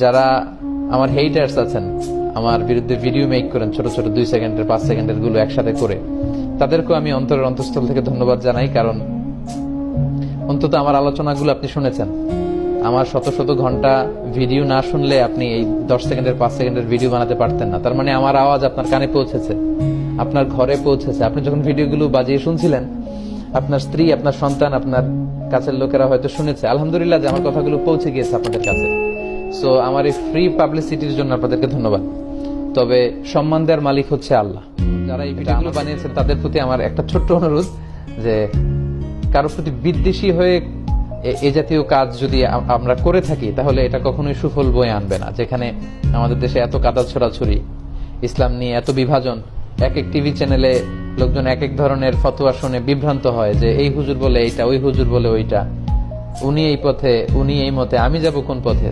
যারা আমার হেইটার্স আছেন, আমার বিরুদ্ধে ভিডিও মেক করেন ছোট ছোট 2 সেকেন্ডের 5 সেকেন্ডের গুলো একসাথে করে, তাদেরকেও আমি অন্তরের অন্তঃস্থল থেকে ধন্যবাদ জানাই। কারণ অন্তত আমার আলোচনাগুলো আপনি শুনেছেন। আমার শত শত ঘন্টা ভিডিও না শুনলে আপনি এই 10 সেকেন্ডের 5 সেকেন্ডের ভিডিও বানাতে পারতেন না। তার মানে আমার আওয়াজ আপনার কানে পৌঁছেছে, আপনার ঘরে পৌঁছেছে। আপনি যখন ভিডিওগুলো বাজিয়ে শুনছিলেন, আপনার স্ত্রী, আপনার সন্তান, আপনার কাছের লোকেরা হয়তো শুনেছে। আলহামদুলিল্লাহ যে আমার কথাগুলো পৌঁছে গিয়েছে আপনাদের কাছে। সো আমার এই ফ্রি পাবলিসিটির জন্য আপনাদেরকে ধন্যবাদ। তবে সম্মান দেওয়ার মালিক হচ্ছে আল্লাহ। যারা এই ভিডিওগুলো বানিয়েছেন তাদের প্রতি আমার একটা ছোট্ট অনুরোধ, যে কারোর প্রতি বিদ্বেষী হয়ে এ জাতীয় কাজ যদি আমরা করে থাকি, তাহলে এটা কখনোই সুফল বয়ে আনবে না। যেখানে আমাদের দেশে এত কাদা ছড়াছড়ি, ইসলাম নিয়ে এত বিভাজন, এক এক টিভি চ্যানেলে লোকজন এক এক ধরনের ফতোয়া শুনে বিভ্রান্ত হয় যে এই হুজুর বলে এইটা, ওই হুজুর বলে ওইটা, উনি এই পথে, উনি এই মতে, আমি যাব কোন পথে।